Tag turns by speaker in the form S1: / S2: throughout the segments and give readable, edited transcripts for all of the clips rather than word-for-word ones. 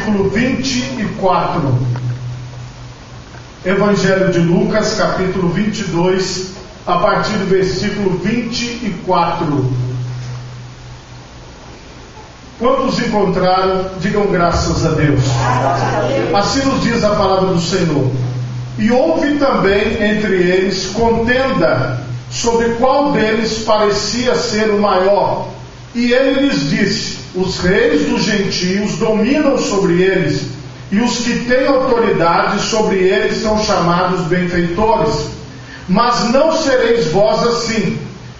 S1: versículo 24. Evangelho de Lucas, capítulo 22, a partir do versículo 24. Quantos encontraram, digam graças a Deus. Assim nos diz a palavra do Senhor. E houve também entre eles contenda sobre qual deles parecia ser o maior. E ele lhes disse: os reis dos gentios dominam sobre eles, e os que têm autoridade sobre eles são chamados benfeitores. Mas não sereis vós assim.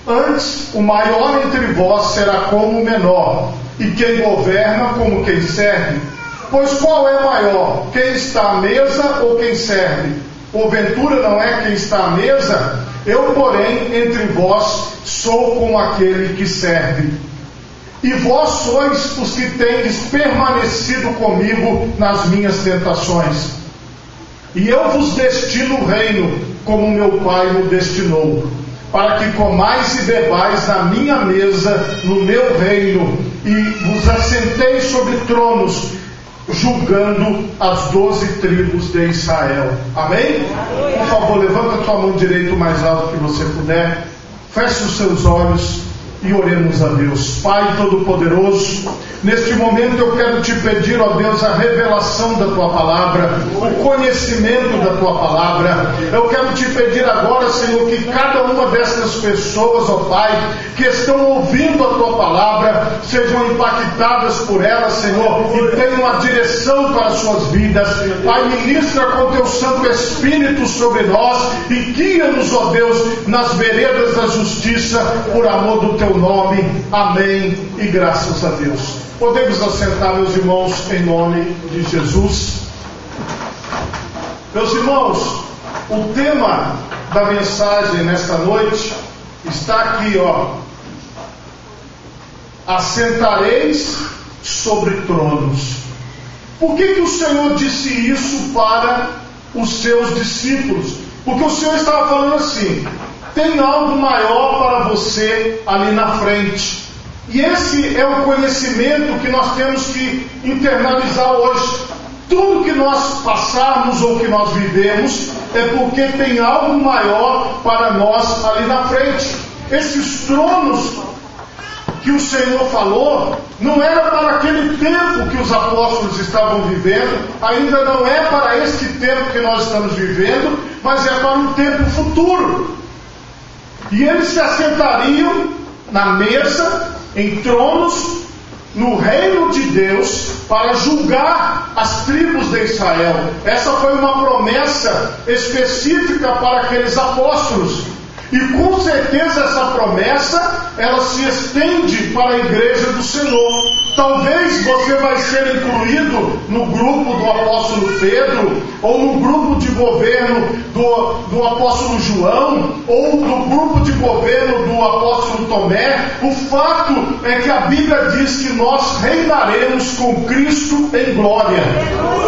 S1: Antes, o maior entre vós será como o menor, e quem governa como quem serve. Pois qual é maior, quem está à mesa ou quem serve? Porventura não é quem está à mesa? Eu, porém, entre vós sou como aquele que serve. E vós sois os que tendes permanecido comigo nas minhas tentações. E eu vos destino o reino, como meu Pai me destinou, para que comais e bebais na minha mesa, no meu reino, e vos assenteis sobre tronos, julgando as 12 tribos de Israel. Amém? Por favor, levanta a tua mão direita o mais alto que você puder, feche os seus olhos e oremos a Deus. Pai Todo-Poderoso, neste momento eu quero te pedir, ó Deus, a revelação da tua palavra, o conhecimento da tua palavra. Eu quero te pedir agora, Senhor, que cada uma destas pessoas, ó Pai, que estão ouvindo a tua palavra, sejam impactadas por ela, Senhor, e tenham a direção para as suas vidas. Pai, ministra com teu Santo Espírito sobre nós e guia-nos, ó Deus, nas veredas da justiça, por amor do teu nome. Amém e graças a Deus. Podemos assentar, meus irmãos, em nome de Jesus. Meus irmãos, o tema da mensagem nesta noite está aqui, ó: assentareis sobre tronos. Por que o Senhor disse isso para os seus discípulos? Porque o Senhor estava falando assim: tem algo maior para você ali na frente. E esse é o conhecimento que nós temos que internalizar hoje. Tudo que nós passarmos ou que nós vivemos é porque tem algo maior para nós ali na frente. Esses tronos que o Senhor falou não era para aquele tempo que os apóstolos estavam vivendo, ainda não é para este tempo que nós estamos vivendo, mas é para um tempo futuro. E eles se assentariam na mesa, em tronos, no reino de Deus, para julgar as tribos de Israel. Essa foi uma promessa específica para aqueles apóstolos. E com certeza essa promessa, ela se estende para a igreja do Senhor. Talvez você vai ser incluído no grupo do apóstolo Pedro, ou no grupo de governo do apóstolo João, ou no grupo de governo do apóstolo Tomé. O fato é que a Bíblia diz que nós reinaremos com Cristo em glória.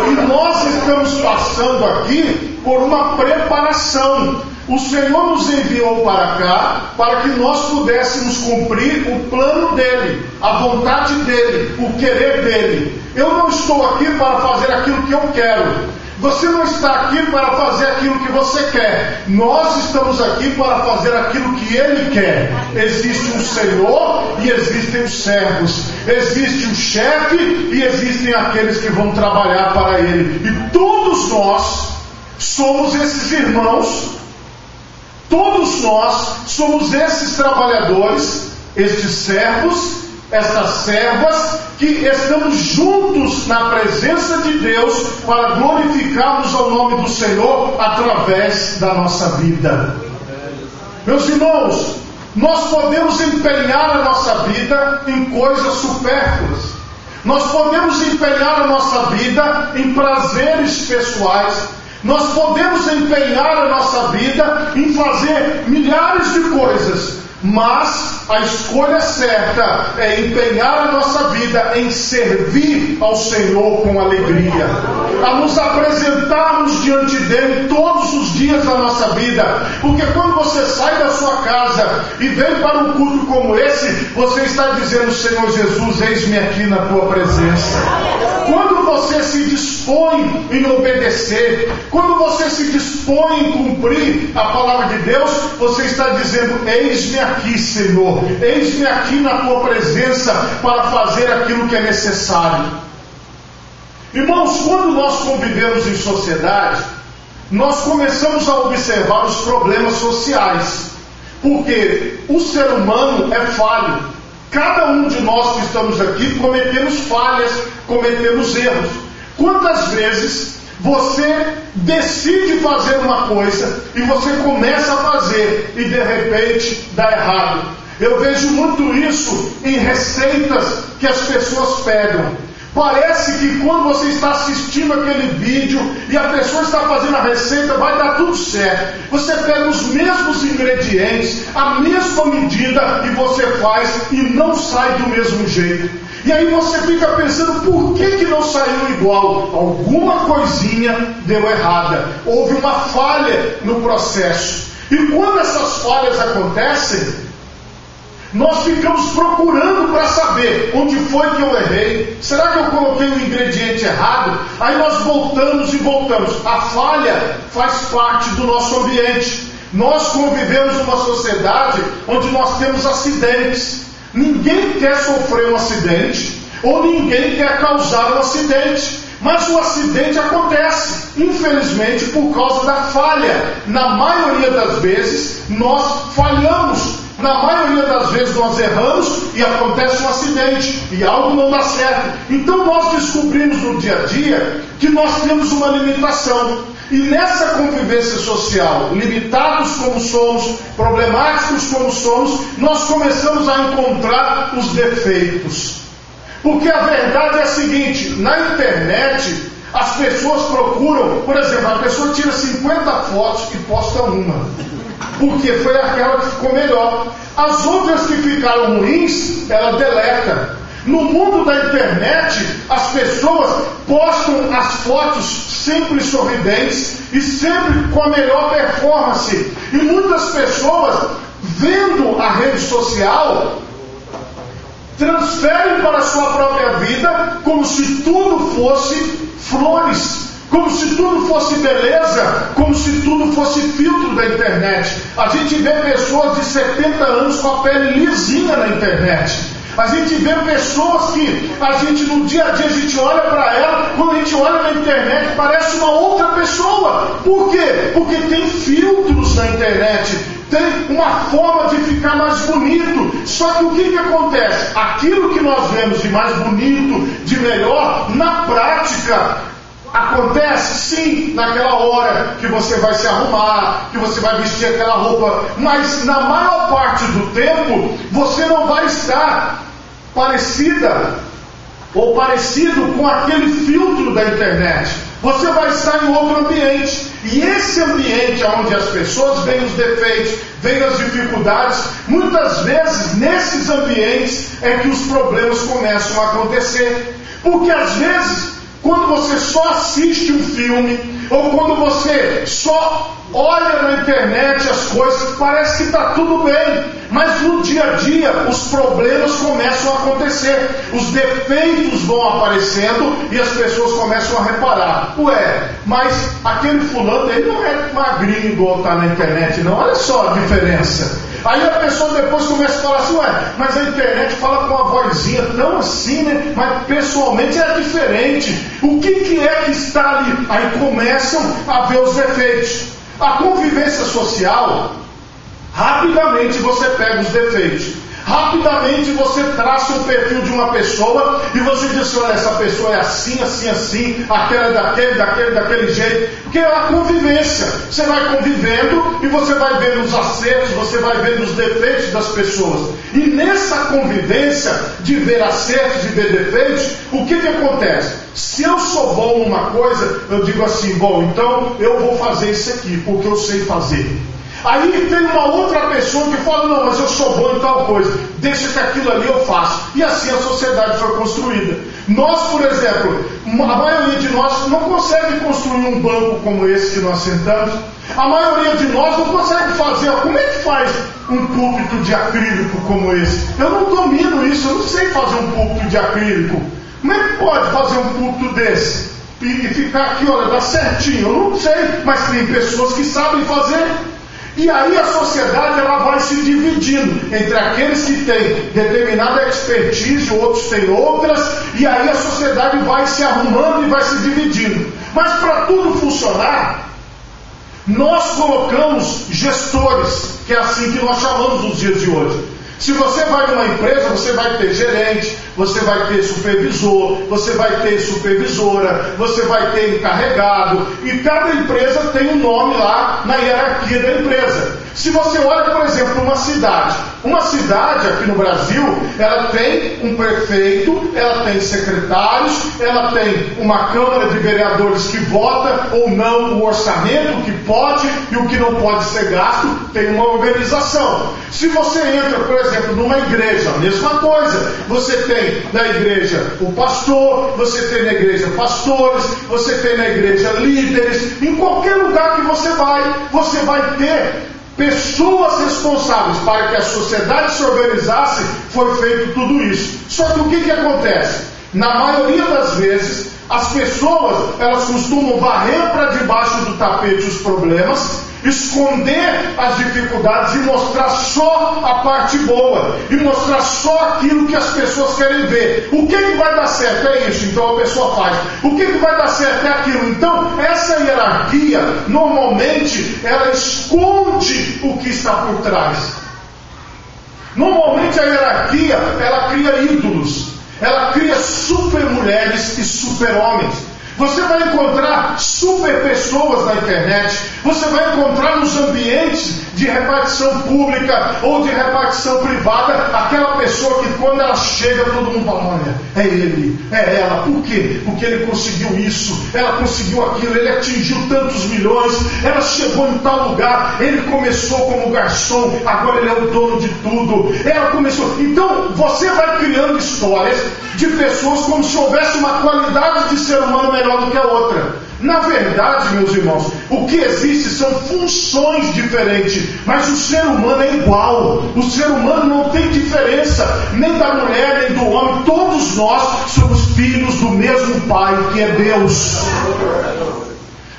S1: E nós estamos passando aqui por uma preparação. O Senhor nos enviou para cá para que nós pudéssemos cumprir o plano dele, a vontade dele, o querer dele. Eu não estou aqui para fazer aquilo que eu quero. Você não está aqui para fazer aquilo que você quer. Nós estamos aqui para fazer aquilo que Ele quer. Existe um Senhor e existem os servos. Existe um chefe e existem aqueles que vão trabalhar para Ele. E todos nós somos esses irmãos. Todos nós somos esses trabalhadores, estes servos, estas servas, que estamos juntos na presença de Deus para glorificarmos ao nome do Senhor através da nossa vida. Meus irmãos, nós podemos empenhar a nossa vida em coisas supérfluas. Nós podemos empenhar a nossa vida em prazeres pessoais. Nós podemos empenhar a nossa vida em fazer milhares de coisas, mas a escolha certa é empenhar a nossa vida em servir ao Senhor com alegria, a nos apresentarmos diante dele todos os dias da nossa vida. Porque quando você sai da sua casa e vem para um culto como esse, você está dizendo: Senhor Jesus, eis-me aqui na tua presença. Quando você se dispõe em obedecer, quando você se dispõe em cumprir a palavra de Deus, você está dizendo: eis-me aqui, Senhor, eis-me aqui na tua presença para fazer aquilo que é necessário. Irmãos, quando nós convivemos em sociedade, nós começamos a observar os problemas sociais, porque o ser humano é falho. Cada um de nós que estamos aqui cometemos falhas, cometemos erros. Quantas vezes você decide fazer uma coisa e você começa a fazer e de repente dá errado? Eu vejo muito isso em receitas que as pessoas pegam. Parece que quando você está assistindo aquele vídeo e a pessoa está fazendo a receita, vai dar tudo certo. Você pega os mesmos ingredientes, a mesma medida, e você faz e não sai do mesmo jeito. E aí você fica pensando: por que não saiu igual? Alguma coisinha deu errada. Houve uma falha no processo. E quando essas falhas acontecem, nós ficamos procurando para saber onde foi que eu errei. Será que eu coloquei o ingrediente errado? Aí nós voltamos e voltamos. A falha faz parte do nosso ambiente. Nós convivemos numa sociedade onde nós temos acidentes. Ninguém quer sofrer um acidente, ou ninguém quer causar um acidente. Mas o acidente acontece, infelizmente, por causa da falha. Na maioria das vezes, nós falhamos. Na maioria das vezes nós erramos e acontece um acidente e algo não dá certo. Então nós descobrimos no dia a dia que nós temos uma limitação. E nessa convivência social, limitados como somos, problemáticos como somos, nós começamos a encontrar os defeitos. Porque a verdade é a seguinte: na internet as pessoas procuram, por exemplo, a pessoa tira 50 fotos e posta uma, porque foi aquela que ficou melhor. As outras que ficaram ruins, ela deleta. No mundo da internet, as pessoas postam as fotos sempre sorridentes e sempre com a melhor performance. E muitas pessoas, vendo a rede social, transferem para a sua própria vida como se tudo fosse flores, como se tudo fosse beleza, como se tudo fosse filtro da internet. A gente vê pessoas de 70 anos com a pele lisinha na internet. A gente vê pessoas que a gente no dia a dia a gente olha para ela, quando a gente olha na internet parece uma outra pessoa. Por quê? Porque tem filtros na internet, tem uma forma de ficar mais bonito. Só que o que acontece? Aquilo que nós vemos de mais bonito, de melhor, na prática acontece sim naquela hora que você vai se arrumar, que você vai vestir aquela roupa, mas na maior parte do tempo você não vai estar parecida ou parecido com aquele filtro da internet. Você vai estar em outro ambiente, e esse ambiente onde as pessoas veem os defeitos, veem as dificuldades, muitas vezes nesses ambientes é que os problemas começam a acontecer. Porque às vezes, quando você só assiste um filme, ou quando você só olha na internet as coisas, parece que está tudo bem, mas no dia a dia os problemas começam a acontecer, os defeitos vão aparecendo e as pessoas começam a reparar: ué, mas aquele fulano ele não é magrinho igual está na internet não, olha só a diferença. Aí a pessoa depois começa a falar assim: ué, mas a internet fala com uma vozinha tão assim, né? Mas pessoalmente é diferente. O que é que está ali? Aí começam a ver os defeitos. A convivência social, rapidamente você pega os defeitos. Rapidamente você traça o perfil de uma pessoa e você diz assim: olha, essa pessoa é assim, assim, assim, aquela é daquele jeito. Porque é a convivência. Você vai convivendo e você vai vendo os acertos, você vai vendo os defeitos das pessoas. E nessa convivência de ver acertos e ver defeitos, o que acontece? Se eu sou bom numa coisa, eu digo assim: bom, então eu vou fazer isso aqui, porque eu sei fazer. Aí tem uma outra pessoa que fala: não, mas eu sou bom em tal coisa, deixa que aquilo ali eu faço. E assim a sociedade foi construída. Nós, por exemplo, a maioria de nós não consegue construir um banco como esse que nós sentamos. A maioria de nós não consegue fazer. Como é que faz um púlpito de acrílico como esse? Eu não domino isso, eu não sei fazer um púlpito de acrílico. Como é que pode fazer um púlpito desse? e ficar aqui, olha, dá certinho. Eu não sei, mas tem pessoas que sabem fazer. E aí a sociedade ela vai se dividindo entre aqueles que têm determinada expertise, outros têm outras, e aí a sociedade vai se arrumando e vai se dividindo. Mas para tudo funcionar, nós colocamos gestores, que é assim que nós chamamos nos dias de hoje. Se você vai numa empresa, você vai ter gerente, você vai ter supervisor, você vai ter supervisora, você vai ter encarregado, e cada empresa tem um nome lá na hierarquia da empresa. Se você olha, por exemplo, uma cidade aqui no Brasil, ela tem um prefeito, ela tem secretários, ela tem uma Câmara de Vereadores que vota ou não o orçamento, o que pode e o que não pode ser gasto, tem uma organização. Se você entra, por exemplo, numa igreja, a mesma coisa. Você tem na igreja o pastor, você tem na igreja pastores, você tem na igreja líderes. Em qualquer lugar que você vai ter pessoas responsáveis para que a sociedade se organizasse. Foi feito tudo isso. Só que o que acontece? Na maioria das vezes, as pessoas elas costumam varrer para debaixo do tapete os problemas, esconder as dificuldades e mostrar só a parte boa, e mostrar só aquilo que as pessoas querem ver. O que vai dar certo? É isso, então a pessoa faz. O que vai dar certo? É aquilo. Então essa hierarquia normalmente ela esconde o que está por trás. Normalmente a hierarquia ela cria ídolos, ela cria super mulheres e super homens. Você vai encontrar super pessoas na internet, você vai encontrar nos ambientes de repartição pública ou de repartição privada, aquela pessoa que quando ela chega, todo mundo fala, olha, é ele, é ela. Por quê? Porque ele conseguiu isso, ela conseguiu aquilo, ele atingiu tantos milhões, ela chegou em tal lugar, ele começou como garçom, agora ele é o dono de tudo, ela começou. Então você vai criando histórias de pessoas como se houvesse uma qualidade de ser humano melhor do que a outra. Na verdade, meus irmãos, o que existe são funções diferentes, mas o ser humano é igual. O ser humano não tem diferença, nem da mulher, nem do homem. Todos nós somos filhos do mesmo Pai, que é Deus.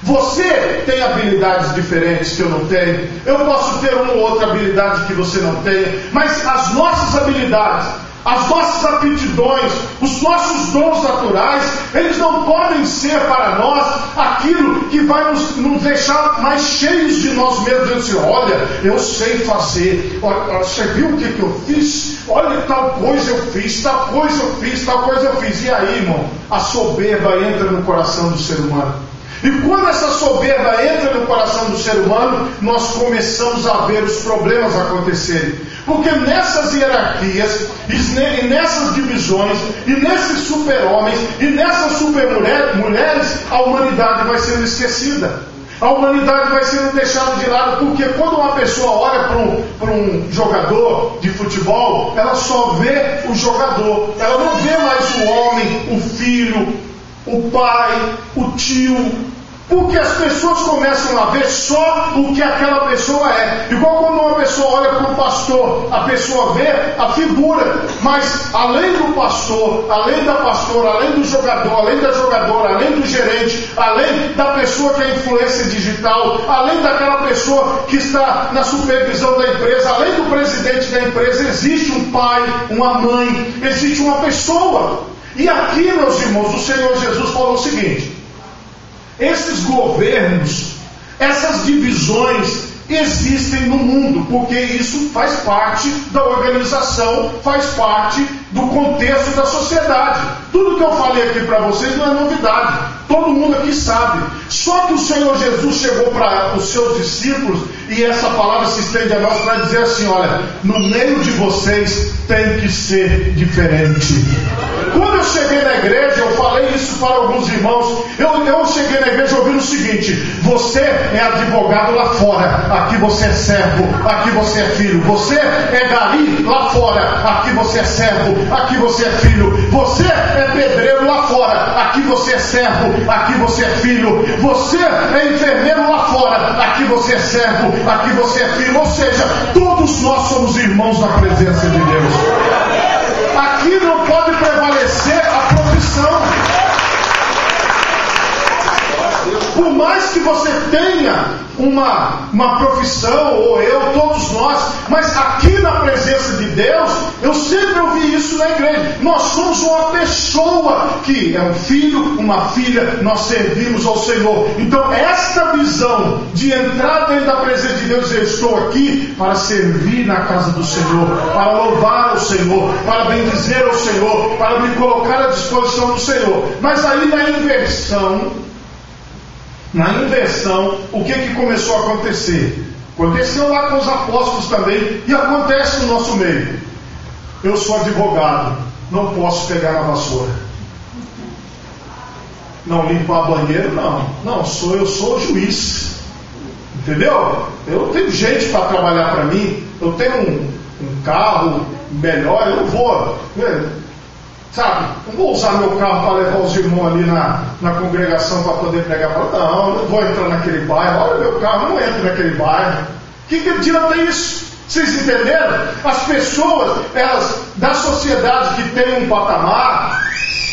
S1: Você tem habilidades diferentes que eu não tenho. Eu posso ter uma ou outra habilidade que você não tenha, mas as nossas habilidades, as nossas aptidões, os nossos dons naturais, eles não podem ser para nós aquilo que vai nos deixar mais cheios de nós mesmos. Assim, olha, eu sei fazer, olha, você viu o que eu fiz? Olha, tal coisa eu fiz, tal coisa eu fiz, tal coisa eu fiz. E aí, irmão, a soberba entra no coração do ser humano. E quando essa soberba entra no coração do ser humano, nós começamos a ver os problemas acontecerem. Porque nessas hierarquias, e nessas divisões, e nesses super-homens, e nessas super-mulheres, a humanidade vai sendo esquecida. A humanidade vai sendo deixada de lado, porque quando uma pessoa olha para um jogador de futebol, ela só vê o jogador. Ela não vê mais o homem, o filho, o pai, o tio. Porque as pessoas começam a ver só o que aquela pessoa é. Igual quando uma pessoa olha para o pastor, a pessoa vê a figura. Mas além do pastor, além da pastora, além do jogador, além da jogadora, além do gerente, além da pessoa que é influência digital, além daquela pessoa que está na supervisão da empresa, além do presidente da empresa, existe um pai, uma mãe, existe uma pessoa. E aqui, meus irmãos, o Senhor Jesus falou o seguinte: esses governos, essas divisões existem no mundo, porque isso faz parte da organização, faz parte do contexto da sociedade. Tudo que eu falei aqui para vocês não é novidade, todo mundo aqui sabe. Só que o Senhor Jesus chegou para os seus discípulos, e essa palavra se estende a nós para dizer assim: olha, no meio de vocês tem que ser diferente. Quando eu cheguei na igreja, eu falei isso para alguns irmãos. Eu cheguei na igreja ouvindo o seguinte: você é advogado lá fora, aqui você é servo, aqui você é filho. Você é gari lá fora, aqui você é servo, aqui você é filho. Você é pedreiro lá fora, aqui você é servo, aqui você é filho. Você é enfermeiro lá fora, aqui você é servo, aqui você é filho. Ou seja, todos nós somos irmãos na presença de Deus. Aqui não pode prevalecer a profissão. Por mais que você tenha uma profissão, ou eu, todos nós, mas aqui na presença de Deus, eu sempre ouvi isso na igreja. Nós somos uma pessoa que é um filho, uma filha, nós servimos ao Senhor. Então esta visão de entrar dentro da presença de Deus, eu estou aqui para servir na casa do Senhor, para louvar o Senhor, para bendizer o Senhor, para me colocar à disposição do Senhor. Mas aí na inversão, o que começou a acontecer? Aconteceu lá com os apóstolos também, e acontece no nosso meio. Eu sou advogado, não posso pegar na vassoura. Não limpar banheiro, não. Eu sou juiz. Entendeu? Eu tenho gente para trabalhar para mim, eu tenho um carro melhor, eu não vou. Sabe, não vou usar meu carro para levar os irmãos ali na congregação para poder pregar. Não vou entrar naquele bairro. Olha meu carro, não entra naquele bairro. Que adianta isso? Vocês entenderam? As pessoas, elas da sociedade que tem um patamar,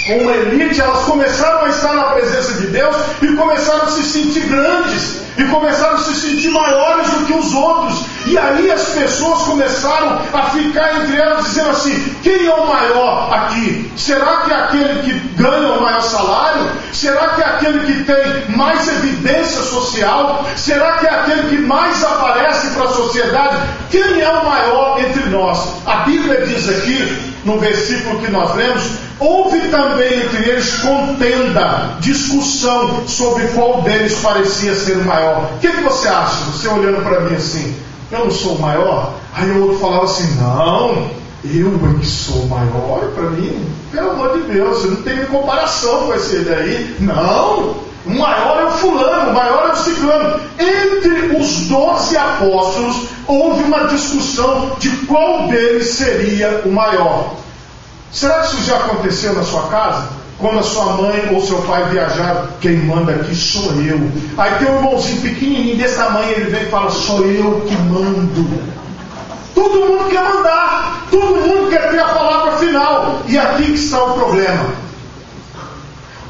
S1: uma elite, elas começaram a estar na presença de Deus e começaram a se sentir grandes, e começaram a se sentir maiores do que os outros. E aí as pessoas começaram a ficar entre elas dizendo assim: quem é o maior aqui? Será que é aquele que ganha o maior salário? Será que é aquele que tem mais evidência social? Será que é aquele que mais aparece para a sociedade? Quem é o maior entre nós? A Bíblia diz aqui, no versículo que nós lemos, houve também entre eles contenda, discussão sobre qual deles parecia ser o maior. O que você acha? Você olhando para mim assim, eu não sou o maior? Aí o outro falava assim, não, eu é que sou o maior. Para mim, pelo amor de Deus, eu não tenho comparação com esse daí. Não, o maior é o fulano, o maior é o ciclano. Entre os 12 apóstolos houve uma discussão de qual deles seria o maior. Será que isso já aconteceu na sua casa? Quando a sua mãe ou seu pai viajaram, quem manda aqui sou eu. Aí tem um irmãozinho pequenininho desse tamanho, ele vem e fala, sou eu que mando. Todo mundo quer mandar, todo mundo quer ter a palavra final. E aqui que está o problema.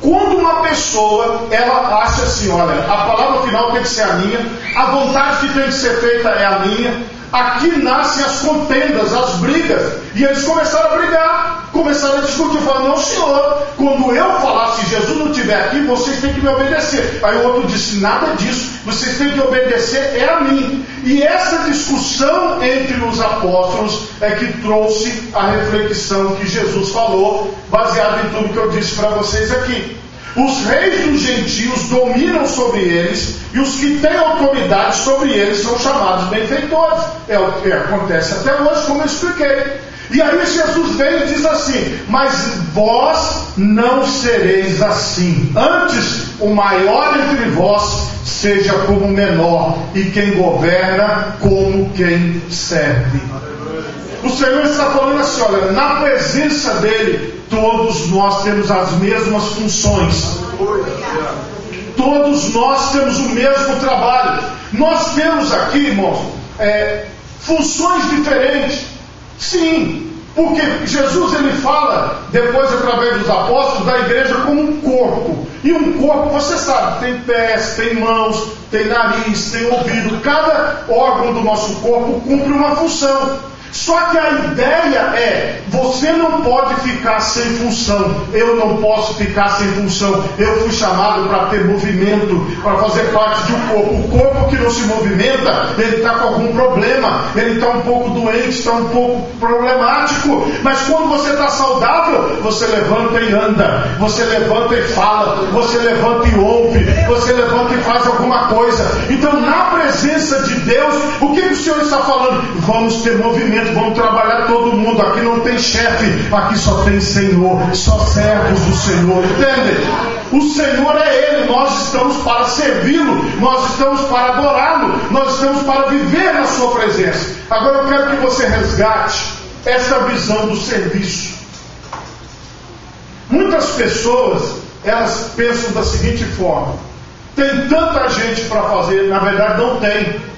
S1: Quando uma pessoa, ela acha assim, olha, a palavra final tem que ser a minha, a vontade que tem que ser feita é a minha, aqui nascem as contendas, as brigas, e eles começaram a brigar, começaram a discutir, falaram, não senhor, quando eu falar, se Jesus não estiver aqui, vocês têm que me obedecer. Aí o outro disse, nada disso, vocês têm que obedecer é a mim. E essa discussão entre os apóstolos é que trouxe a reflexão que Jesus falou, baseado em tudo que eu disse para vocês aqui. Os reis dos gentios dominam sobre eles, e os que têm autoridade sobre eles são chamados benfeitores. É o que acontece até hoje, como eu expliquei. E aí Jesus vem e diz assim, mas vós não sereis assim. Antes, o maior entre vós seja como o menor, e quem governa como quem serve. O Senhor está falando assim, olha, na presença dele, todos nós temos as mesmas funções. Todos nós temos o mesmo trabalho. Nós temos aqui, irmãos, funções diferentes. Sim, porque Jesus ele fala, depois através dos apóstolos, da igreja como um corpo. E um corpo, você sabe, tem pés, tem mãos, tem nariz, tem ouvido. Cada órgão do nosso corpo cumpre uma função. Só que a ideia é, você não pode ficar sem função, eu não posso ficar sem função. Eu fui chamado para ter movimento, para fazer parte de um corpo. O corpo que não se movimenta, ele está com algum problema, ele está um pouco doente, está um pouco problemático. Mas quando você está saudável, você levanta e anda, você levanta e fala, você levanta e ouve, você levanta e faz alguma coisa. Então na presença de Deus, o que o Senhor está falando? Vamos ter movimento, vamos trabalhar todo mundo. Aqui não tem chefe, aqui só tem Senhor, só servos do Senhor, entende? O Senhor é Ele, nós estamos para servi-lo, nós estamos para adorá-lo, nós estamos para viver na sua presença. Agora eu quero que você resgate essa visão do serviço. Muitas pessoas, elas pensam da seguinte forma: tem tanta gente para fazer, na verdade não tem.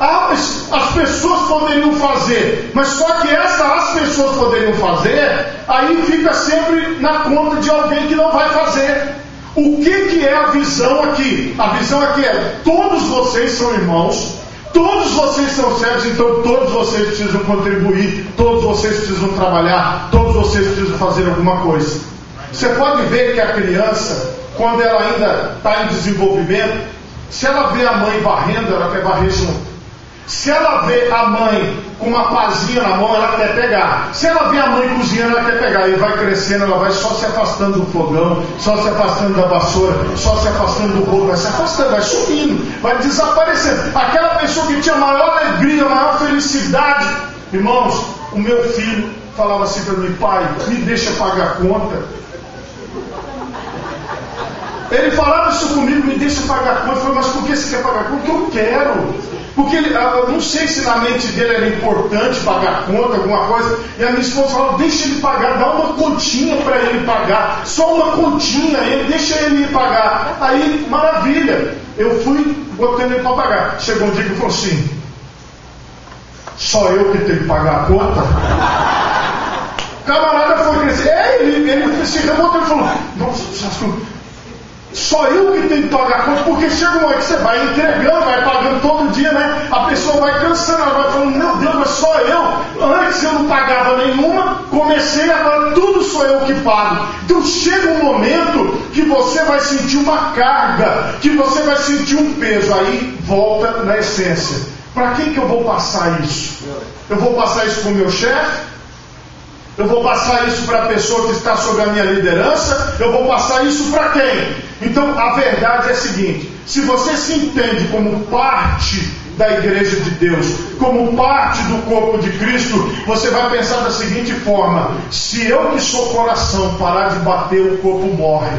S1: As pessoas poderiam fazer, mas só que as pessoas poderiam fazer, aí fica sempre na conta de alguém que não vai fazer. O que é a visão aqui? A visão aqui é: todos vocês são irmãos, todos vocês são servos, então todos vocês precisam contribuir, todos vocês precisam trabalhar, todos vocês precisam fazer alguma coisa. Você pode ver que a criança, quando ela ainda está em desenvolvimento, se ela vê a mãe varrendo, ela quer varrer junto. Se ela vê a mãe com uma pazinha na mão, ela quer pegar. Se ela vê a mãe cozinhando, ela quer pegar. E vai crescendo, ela vai só se afastando do fogão, só se afastando da vassoura, só se afastando do rolo, vai se afastando, vai sumindo, vai desaparecendo. Aquela pessoa que tinha maior alegria, maior felicidade. Irmãos, o meu filho falava assim para mim: pai, me deixa pagar a conta. Ele falava isso comigo: me deixa pagar a conta. Eu falei: mas por que você quer pagar a conta? Porque eu quero. Porque eu não sei se na mente dele era importante pagar a conta, alguma coisa. E a minha esposa falou: deixa ele pagar, dá uma continha para ele pagar. Só uma continha, deixa ele ir pagar. Aí, maravilha. Eu fui botando ele para pagar. Chegou um dia que ele falou assim: só eu que tenho que pagar a conta? O camarada foi crescer. Ele se remontou e falou: nossa, só eu que tenho que pagar a conta, porque chega uma hora que você vai entregando, vai pagando todo dia, né? A pessoa vai cansando, ela vai falando: meu Deus, mas só eu. Antes eu não pagava nenhuma, comecei, agora tudo sou eu que pago. Então chega um momento que você vai sentir uma carga, que você vai sentir um peso. Aí volta na essência: para quem que eu vou passar isso? Eu vou passar isso para o meu chefe? Eu vou passar isso para a pessoa que está sob a minha liderança? Eu vou passar isso para quem? Então a verdade é a seguinte: se você se entende como parte da igreja de Deus, como parte do corpo de Cristo, você vai pensar da seguinte forma: se eu que sou coração parar de bater, o corpo morre.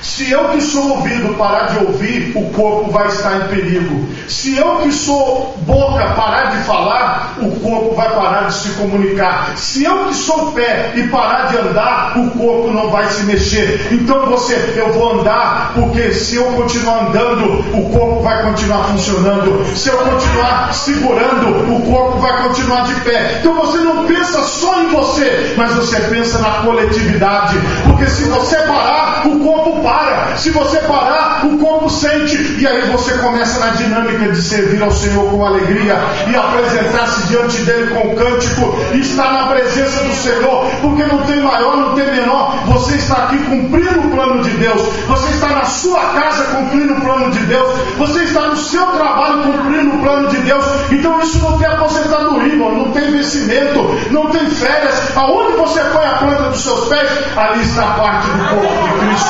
S1: Se eu que sou ouvido parar de ouvir, o corpo vai estar em perigo. Se eu que sou boca parar de falar, o corpo vai parar de se comunicar. Se eu que sou pé e parar de andar, o corpo não vai se mexer. Então eu vou andar, porque se eu continuar andando, o corpo vai continuar funcionando. Se eu continuar segurando, o corpo vai continuar de pé. Então você não pensa só em você, mas você pensa na coletividade. Porque se você parar, o corpo para. Se você parar, o corpo sente. E aí você começa na dinâmica de servir ao Senhor com alegria e apresentar-se diante dele com cântico e estar na presença do Senhor, porque não tem maior, não tem menor. Você está aqui cumprindo o plano de Deus. Você está na sua casa cumprindo o plano de Deus. Você está no seu trabalho cumprindo o plano de Deus. Então isso não tem aposentadoria, não tem vencimento, não tem férias. Aonde você põe a planta dos seus pés, ali está a parte do corpo de Cristo.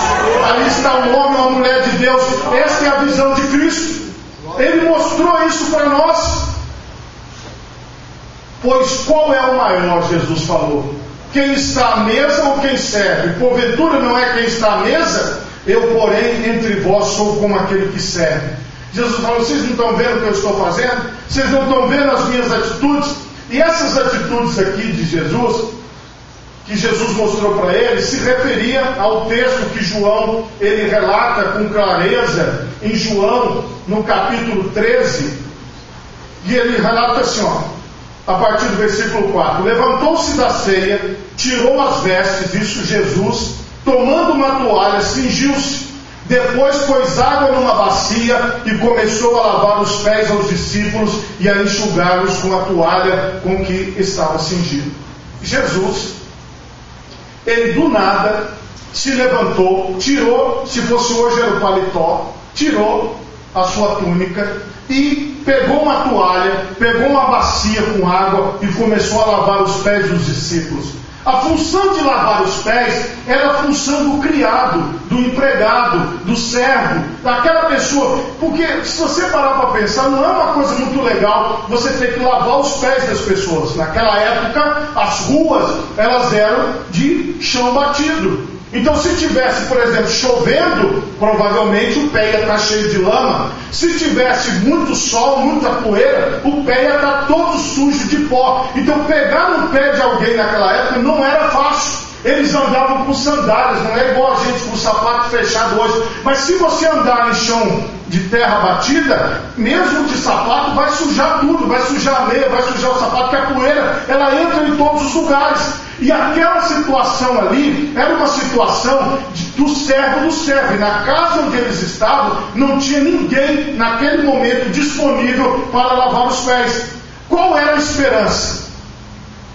S1: Ali está um homem ou uma mulher de Deus. Esta é a visão de Cristo. Ele mostrou isso para nós. Pois qual é o maior? Jesus falou: quem está à mesa ou quem serve? Porventura não é quem está à mesa? Eu, porém, entre vós sou como aquele que serve. Jesus falou: vocês não estão vendo o que eu estou fazendo? Vocês não estão vendo as minhas atitudes? E essas atitudes aqui de Jesus, que Jesus mostrou para ele, se referia ao texto que João ele relata com clareza em João no capítulo 13, e ele relata assim, a partir do versículo 4: levantou-se da ceia, tirou as vestes, isso Jesus, tomando uma toalha, cingiu-se, depois pôs água numa bacia e começou a lavar os pés aos discípulos e a enxugá-los com a toalha com que estava cingido. Jesus, ele do nada se levantou, tirou, se fosse hoje era o paletó, tirou a sua túnica e pegou uma toalha, pegou uma bacia com água e começou a lavar os pés dos discípulos. A função de lavar os pés era a função do criado, do empregado, do servo, daquela pessoa. Porque se você parar para pensar, não é uma coisa muito legal você ter que lavar os pés das pessoas. Naquela época, as ruas elas eram de chão batido. Então se tivesse, por exemplo, chovendo, provavelmente o pé ia estar cheio de lama. Se tivesse muito sol, muita poeira, o pé ia estar todo sujo de pó. Então pegar no pé de alguém naquela época não era fácil. Eles andavam com sandálias, não é igual a gente com o sapato fechado hoje. Mas se você andar em chão de terra batida, mesmo de sapato, vai sujar tudo, vai sujar a meia, vai sujar o sapato, porque a poeira ela entra em todos os lugares. E aquela situação ali era uma situação do servo do servo. E na casa onde eles estavam, não tinha ninguém naquele momento disponível para lavar os pés. Qual era a esperança?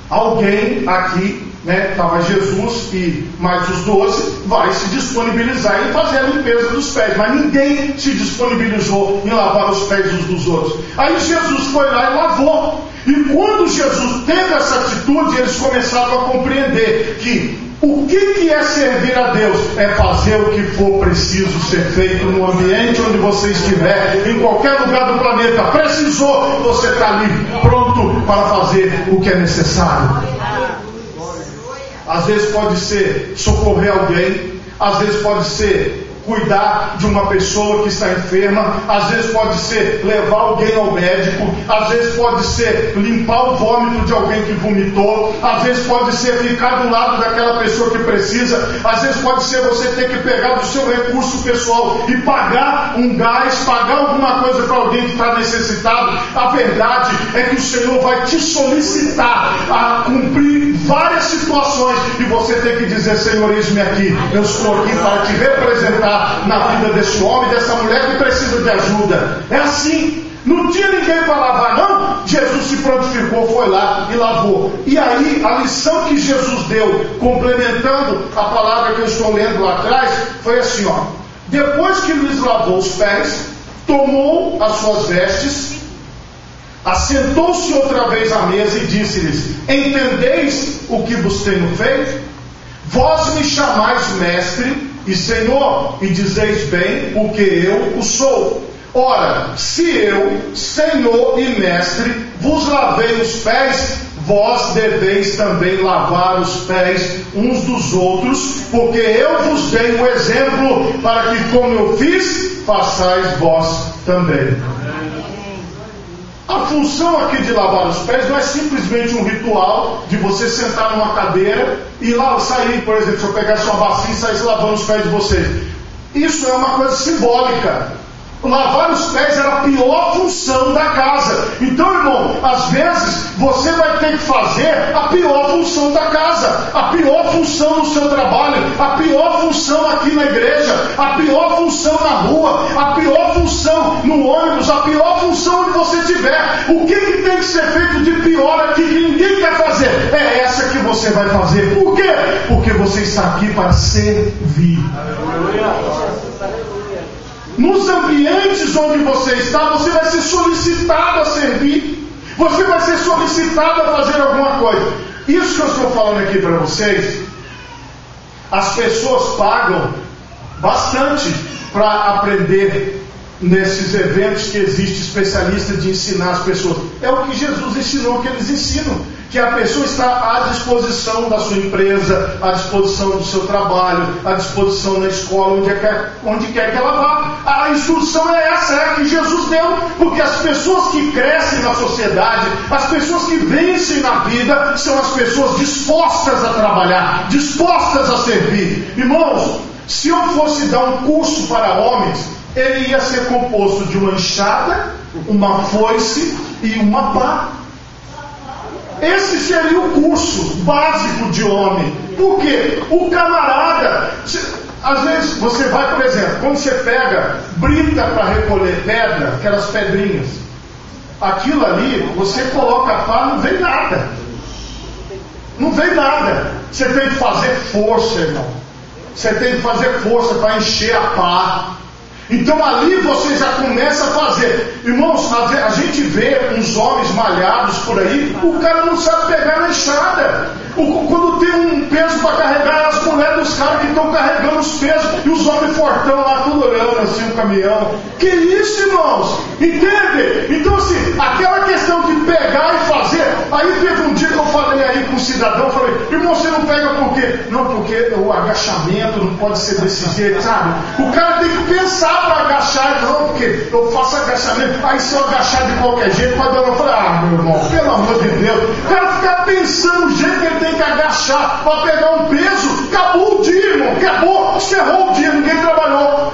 S1: Alguém aqui, estava Jesus e mais os 12, vai se disponibilizar em fazer a limpeza dos pés, mas ninguém se disponibilizou em lavar os pés uns dos outros. Aí Jesus foi lá e lavou. E quando Jesus teve essa atitude, eles começaram a compreender que o que é servir a Deus? É fazer o que for preciso ser feito no ambiente onde você estiver, em qualquer lugar do planeta. Precisou, você está ali pronto para fazer o que é necessário. Às vezes pode ser socorrer alguém, às vezes pode ser cuidar de uma pessoa que está enferma, às vezes pode ser levar alguém ao médico, às vezes pode ser limpar o vômito de alguém que vomitou, às vezes pode ser ficar do lado daquela pessoa que precisa, às vezes pode ser você ter que pegar do seu recurso pessoal e pagar um gás, pagar alguma coisa para alguém que está necessitado. A verdade é que o Senhor vai te solicitar a cumprir várias situações e você tem que dizer: Senhor, eis-me aqui, eu estou aqui para te representar na vida desse homem, dessa mulher que precisa de ajuda. É assim. Não tinha ninguém para lavar, não. Jesus se prontificou, foi lá e lavou. E aí a lição que Jesus deu, complementando a palavra que eu estou lendo lá atrás, foi assim, ó: depois que lhes lavou os pés, tomou as suas vestes, assentou-se outra vez à mesa e disse-lhes: entendeis o que vos tenho feito? Vós me chamais mestre e Senhor, e dizeis bem, porque eu o sou. Ora, se eu, Senhor e mestre, vos lavei os pés, vós deveis também lavar os pés uns dos outros, porque eu vos dei um exemplo, para que como eu fiz, façais vós também. A função aqui de lavar os pés não é simplesmente um ritual de você sentar numa cadeira e lá sair, por exemplo, se eu pegar sua bacia e sair lavando os pés de vocês. Isso é uma coisa simbólica. Lavar os pés era a pior função da casa. Então, irmão, às vezes você vai ter que fazer a pior função da casa, a pior função no seu trabalho, a pior função aqui na igreja, a pior função na rua, a pior função no ônibus, a pior função onde você estiver. O que tem que ser feito de pior aqui que ninguém quer fazer? É essa que você vai fazer. Por quê? Porque você está aqui para servir. Nos ambientes onde você está, você vai ser solicitado a servir. Você vai ser solicitado a fazer alguma coisa. Isso que eu estou falando aqui para vocês, as pessoas pagam bastante para aprender nesses eventos que existe especialista de ensinar as pessoas. É o que Jesus ensinou que eles ensinam, que a pessoa está à disposição da sua empresa, à disposição do seu trabalho, à disposição na escola, onde quer que ela vá. A instrução é essa, é a que Jesus deu, porque as pessoas que crescem na sociedade, as pessoas que vencem na vida, são as pessoas dispostas a trabalhar, dispostas a servir. Irmãos, se eu fosse dar um curso para homens, ele ia ser composto de uma enxada, uma foice e uma pá. Esse seria o curso básico de homem. Por quê? O camarada, às vezes você vai, por exemplo, quando você pega brita para recolher pedra, aquelas pedrinhas, aquilo ali, você coloca a pá, não vem nada. Não vem nada. Você tem que fazer força, irmão. Você tem que fazer força para encher a pá. Então ali você já começa a fazer. Irmãos, a gente vê uns homens malhados por aí, o cara não sabe pegar na enxada. Quando tem um peso para carregar, as mulheres dos caras que estão carregando os pesos, e os homens fortão lá tudo olhando assim o caminhão. Que isso, irmãos? Entende? Então assim, aquela questão de pegar e fazer. Aí teve um dia que eu falei aí com um cidadão, eu falei: irmão, você não pega por quê? Não, porque o agachamento não pode ser desse jeito, sabe? O cara tem que pensar para agachar, não, porque eu faço agachamento, aí se eu agachar de qualquer jeito, pode dar. Eu falei: ah, meu irmão, pelo amor de Deus, o cara fica pensando o jeito que ele tem que agachar para pegar um peso, acabou o dia, irmão, acabou, encerrou o dia, ninguém trabalhou.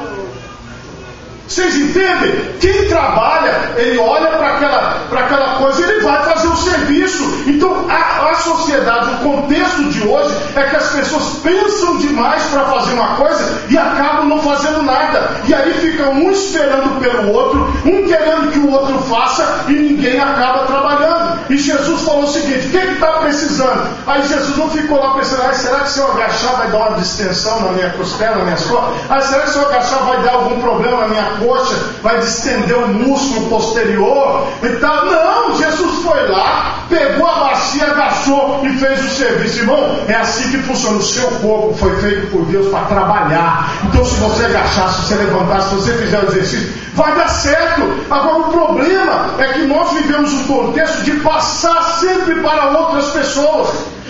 S1: Vocês entendem? Quem trabalha, ele olha para aquela coisa, ele vai fazer o serviço, Então a sociedade, o contexto de hoje é que as pessoas pensam demais para fazer uma coisa e acabam não fazendo nada. E aí fica um esperando pelo outro, um querendo que o outro faça e ninguém acaba trabalhando. E Jesus falou o seguinte: o que está precisando? Aí Jesus não ficou lá pensando: será que se eu agachar vai dar uma distensão na minha costela, nas minhas costas? Será que se eu agachar vai dar algum problema na minha coxa? Vai distender o músculo posterior e tal? Não, Jesus foi lá, pegou a bacia, agachou e fez o serviço. Irmão, é assim que funciona. O seu corpo foi feito por Deus para trabalhar. Então se você agachar, se você levantar, se você fizer o exercício, vai dar certo. Agora o problema é que nós vivemos um contexto de passar sempre para outras pessoas.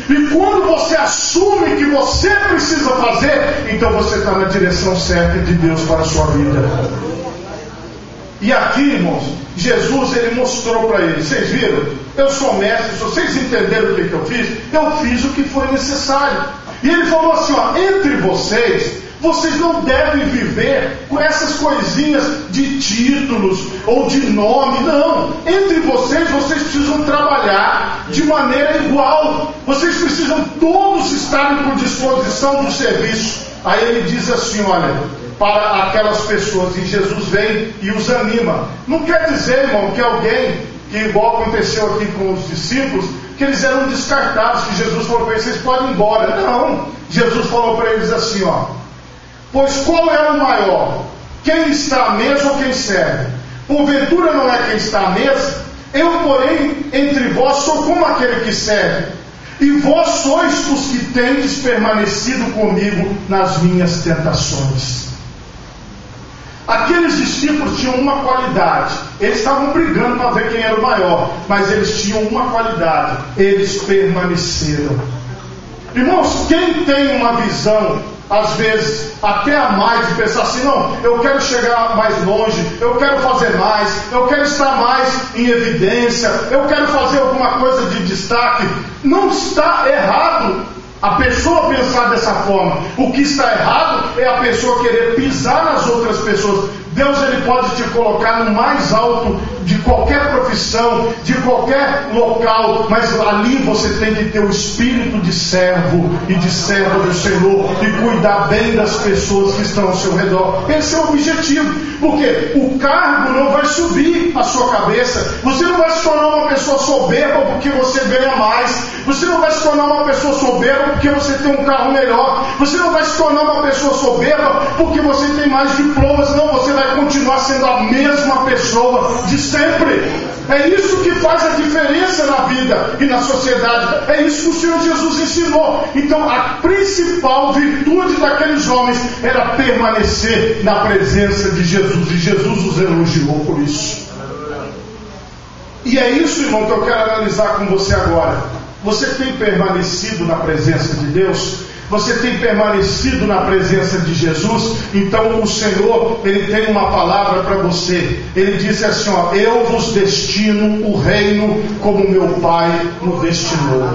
S1: E quando você assume que você precisa fazer, então você está na direção certa de Deus para a sua vida. E aqui, irmãos, Jesus ele mostrou para eles: vocês viram? Eu sou mestre, se vocês entenderam o que eu fiz o que foi necessário. E ele falou assim: entre vocês não devem viver com essas coisinhas de títulos ou de nome, não. Entre vocês precisam trabalhar de maneira igual. Vocês precisam todos estarem com disposição do serviço. Aí ele diz assim: olha, para aquelas pessoas, e Jesus vem e os anima. Não quer dizer, irmão, que alguém, que igual aconteceu aqui com os discípulos, que eles eram descartados, que Jesus falou para eles: vocês podem ir embora. Não, Jesus falou para eles assim: pois qual é o maior? Quem está à mesa ou quem serve? Porventura não é quem está à mesa? Eu, porém, entre vós sou como aquele que serve. E vós sois os que tendes permanecido comigo nas minhas tentações. Aqueles discípulos tinham uma qualidade. Eles estavam brigando para ver quem era o maior, mas eles tinham uma qualidade: eles permaneceram. Irmãos, quem tem uma visão, às vezes até a mais, de pensar assim: não, eu quero chegar mais longe, eu quero fazer mais, eu quero estar mais em evidência, eu quero fazer alguma coisa de destaque. Não está errado a pessoa pensar dessa forma. O que está errado é a pessoa querer pisar nas outras pessoas. Deus ele pode te colocar no mais alto de qualquer profissão, de qualquer local, mas ali você tem que ter o espírito de servo e de serva do Senhor e cuidar bem das pessoas que estão ao seu redor. Esse é o objetivo, porque o cargo não vai subir a sua cabeça. Você não vai se tornar uma pessoa soberba porque você ganha mais. Você não vai se tornar uma pessoa soberba porque você tem um carro melhor. Você não vai se tornar uma pessoa soberba porque você tem mais diplomas. Não, você vai continuar sendo a mesma pessoa de sempre. É isso que faz a diferença na vida e na sociedade. É isso que o Senhor Jesus ensinou. Então a principal virtude daqueles homens era permanecer na presença de Jesus. E Jesus os elogiou por isso. E é isso, irmão, que eu quero analisar com você agora. Você tem permanecido na presença de Deus? Você tem permanecido na presença de Jesus? Então o Senhor, Ele tem uma palavra para você. Ele disse assim: eu vos destino o reino como meu Pai nos destinou.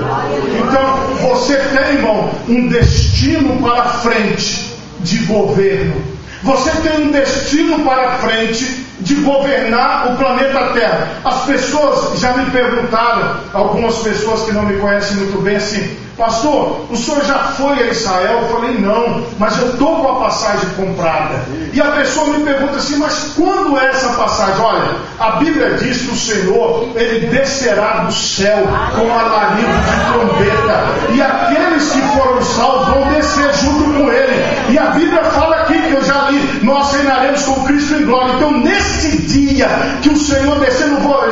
S1: Então você tem, irmão, um destino para frente de governo. Você tem um destino para frente de governar o planeta Terra. As pessoas já me perguntaram, algumas pessoas que não me conhecem muito bem, assim: pastor, o senhor já foi a Israel? Eu falei: não, mas eu estou com a passagem comprada. E a pessoa me pergunta assim: mas quando é essa passagem? Olha, a Bíblia diz que o Senhor, Ele descerá do céu com alarido de trombeta, e aqueles que foram salvos vão descer junto com Ele. E a Bíblia fala aqui, que eu já li: nós reinaremos com Cristo em glória. Então nesse dia que o Senhor descer,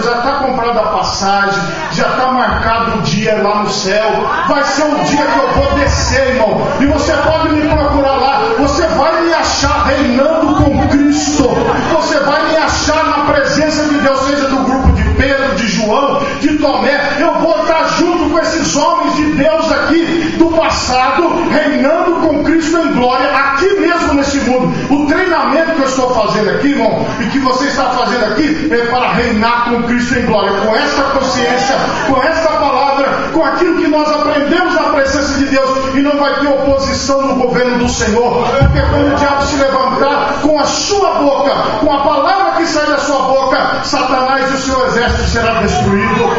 S1: já está comprada a passagem, já está marcado o dia lá no céu. Vai ser o dia que eu vou descer, irmão, e você pode me procurar lá. Você vai me achar reinando com Cristo. Você vai me achar na presença de Deus, seja do grupo de Pedro, de João, de Tomé. Eu vou estar junto com esses homens de Deus aqui do passado, reinando com Cristo em glória, aqui mesmo nesse mundo. O treinamento que eu estou fazendo aqui, irmão, e que você está fazendo aqui, é para reinar com Cristo em glória, com esta consciência, com esta palavra, com aquilo que nós aprendemos na presença de Deus. E não vai ter oposição no governo do Senhor, porque quando o diabo se levantar com a sua boca, com a palavra que sai da sua boca, Satanás e o seu exército será destruído.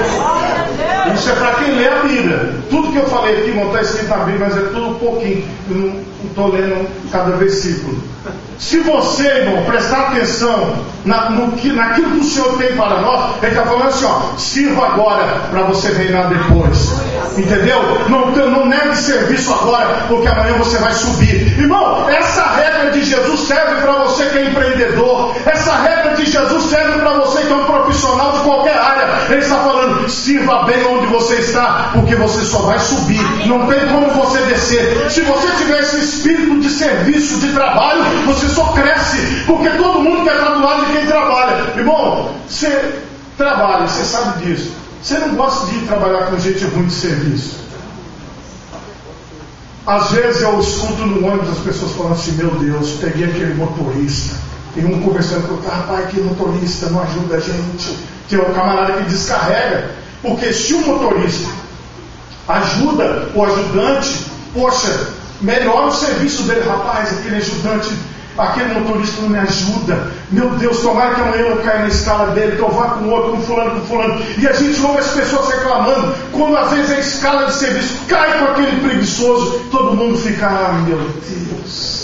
S1: Isso é para quem lê a Bíblia. Tudo que eu falei aqui não está escrito na Bíblia, mas é tudo um pouquinho. Eu não estou lendo cada versículo. Se você, irmão, prestar atenção naquilo que o Senhor tem para nós, Ele está falando assim, ó, sirva agora para você reinar depois. Entendeu? Não negue serviço agora, porque amanhã você vai subir. Irmão, essa regra de Jesus serve para você que é empreendedor. Essa regra de Jesus serve para você que é um profissional de qualquer área. Ele está falando, sirva bem onde você está, porque você só vai subir. Não tem como você descer. Se você tiver esse espírito de serviço, de trabalho, você só cresce, porque todo mundo quer estar do lado de quem trabalha. Irmão, você trabalha, você sabe disso. Você não gosta de ir trabalhar com gente ruim de serviço. Às vezes eu escuto no ônibus as pessoas falando assim, meu Deus, peguei aquele motorista. E um conversando com o outro, rapaz, que motorista não ajuda a gente. Que é o camarada que descarrega. Porque se o motorista ajuda o ajudante, poxa, melhora o serviço dele. Rapaz, aquele ajudante, aquele motorista não me ajuda. Meu Deus, tomara que amanhã eu não caia na escala dele, que eu vá com outro, com fulano. E a gente ouve as pessoas reclamando, quando às vezes a escala de serviço cai com aquele preguiçoso, todo mundo fica, meu Deus,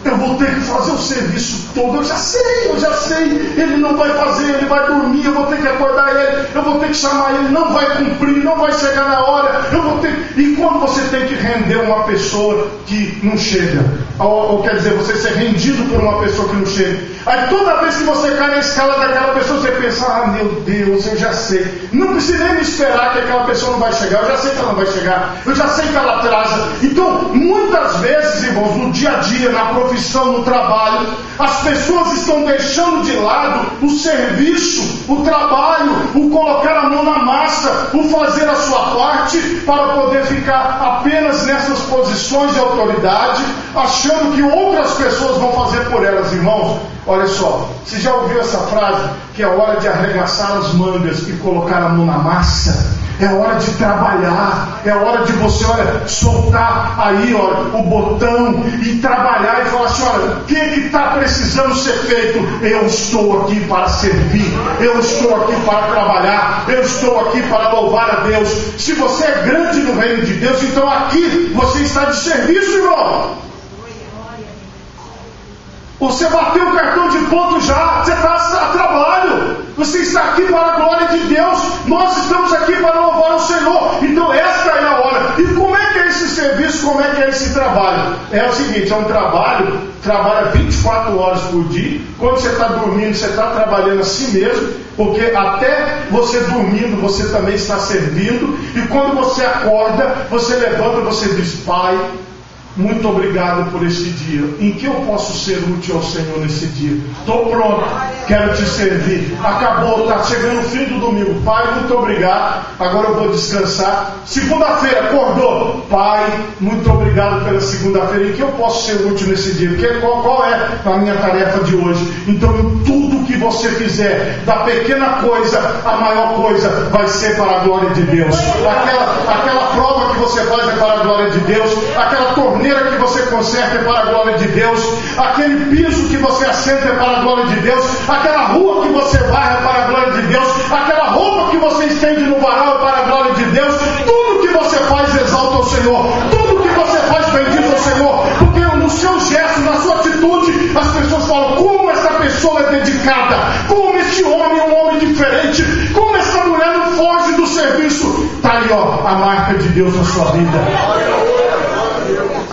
S1: eu vou ter que fazer o serviço todo. Eu já sei, ele não vai fazer, ele vai dormir, eu vou ter que acordar ele, eu vou ter que chamar ele, não vai cumprir, não vai chegar na hora, eu vou ter. E quando você tem que render uma pessoa que não chega, ou quer dizer, você ser rendido por uma pessoa que não chega, aí toda vez que você cai na escala daquela pessoa, você pensa, meu Deus, eu já sei, não precisa nem me esperar que aquela pessoa não vai chegar, eu já sei que ela não vai chegar, eu já sei que ela atrasa. Então, muitas vezes, irmãos, no dia a dia, na profissão, no trabalho, as pessoas estão deixando de lado o serviço, o trabalho, o colocar a mão na massa, o fazer a sua parte, para poder ficar apenas nessas posições de autoridade, achando que outras pessoas vão fazer por elas. Irmãos, olha só, você já ouviu essa frase, que é hora de arregaçar as mangas e colocar a mão na massa? É hora de trabalhar, é hora de você, olha, soltar aí, olha, o botão e trabalhar e falar assim, olha, o que está precisando ser feito? Eu estou aqui para servir, eu estou aqui para trabalhar, eu estou aqui para louvar a Deus. Se você é grande no reino de Deus, então aqui você está de serviço, irmão. Você bateu o cartão de ponto já, você está a trabalho, você está aqui para a glória de Deus, nós estamos aqui para louvar o Senhor. Então esta é a hora. E como é que é esse serviço, como é que é esse trabalho? É o seguinte, é um trabalho, trabalha 24 horas por dia. Quando você está dormindo, você está trabalhando a si mesmo, porque até você dormindo, você também está servindo. E quando você acorda, você levanta, você diz, Pai, muito obrigado por esse dia. Em que eu posso ser útil ao Senhor nesse dia? Estou pronto, quero te servir. Acabou, está chegando o fim do domingo. Pai, muito obrigado, agora eu vou descansar. Segunda-feira, acordou. Pai, muito obrigado pela segunda-feira. Em que eu posso ser útil nesse dia? Qual é a minha tarefa de hoje? Então, em tudo que você fizer, da pequena coisa à maior coisa, vai ser para a glória de Deus. Aquela prova que você faz é para a glória de Deus. Aquela torneira que você conserta é para a glória de Deus, aquele piso que você assenta é para a glória de Deus, aquela rua que você varre é para a glória de Deus, aquela roupa que você estende no varal é para a glória de Deus. Tudo que você faz exalta o Senhor, tudo que você faz bendiz o Senhor, porque no seu gesto, na sua atitude, as pessoas falam, como essa pessoa é dedicada, como esse homem é um homem diferente, como essa mulher não foge do serviço. Está aí, ó, a marca de Deus na sua vida.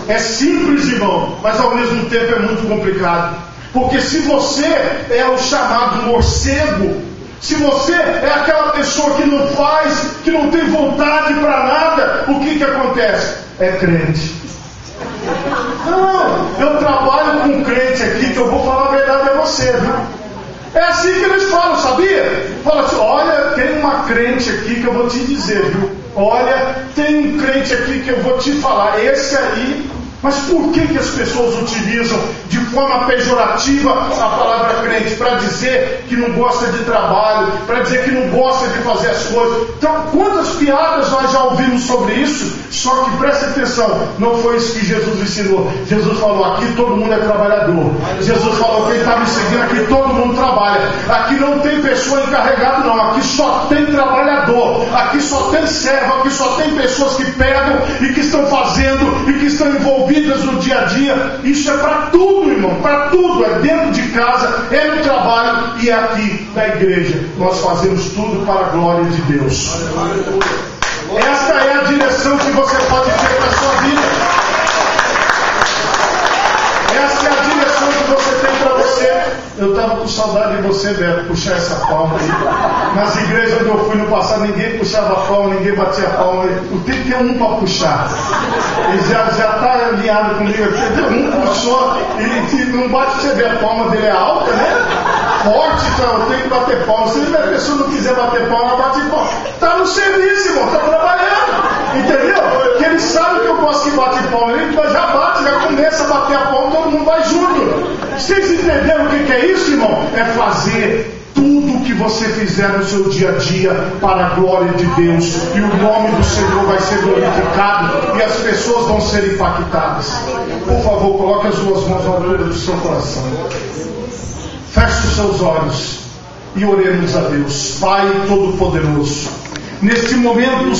S1: É simples, irmão, mas ao mesmo tempo é muito complicado. Porque se você é o chamado morcego, se você é aquela pessoa que não faz, que não tem vontade para nada, o que acontece? É crente. Não, eu trabalho com um crente aqui, que eu vou falar a verdade a você, viu? É assim que eles falam, sabia? Fala assim, olha, tem uma crente aqui que eu vou te dizer, viu? Olha, tem um crente aqui que eu vou te falar. Esse aí Mas por que as pessoas utilizam de forma pejorativa a palavra crente? Para dizer que não gosta de trabalho, para dizer que não gosta de fazer as coisas. Então, quantas piadas nós já ouvimos sobre isso? Só que preste atenção, não foi isso que Jesus ensinou. Jesus falou, aqui todo mundo é trabalhador. Jesus falou, quem está me seguindo, aqui todo mundo trabalha. Aqui não tem pessoa encarregada não, aqui só tem trabalhador. Aqui só tem servo, aqui só tem pessoas que pegam e que estão fazendo e que estão envolvidas no dia a dia. Isso é para tudo, irmão, para tudo. É dentro de casa, é no trabalho e é aqui na igreja. Nós fazemos tudo para a glória de Deus. Esta é a direção que você pode ter para a sua vida. Essa é a direção que você tem para você. Eu estava com saudade de você, Beto, puxar essa palma aí. Nas igrejas onde eu fui no passado, ninguém puxava palma, ninguém batia palma. Tem que ter um para puxar. Ele já está alinhado comigo aqui. Um puxou e não bate, você vê a palma dele é alta, né? Forte, então eu tenho que bater palma. Se a pessoa não quiser bater palma, ela bate palma. Está no serviço, irmão, está trabalhando. Entendeu? Porque ele sabe que eu gosto que bate palma. Ele já bate, já começa a bater a palma, todo mundo vai junto. Vocês entenderam o que é isso, irmão? É fazer tudo o que você fizer no seu dia a dia para a glória de Deus, e o nome do Senhor vai ser glorificado e as pessoas vão ser impactadas. Por favor, coloque as suas mãos na altura do seu coração. Feche os seus olhos e oremos a Deus. Pai Todo-Poderoso, neste momento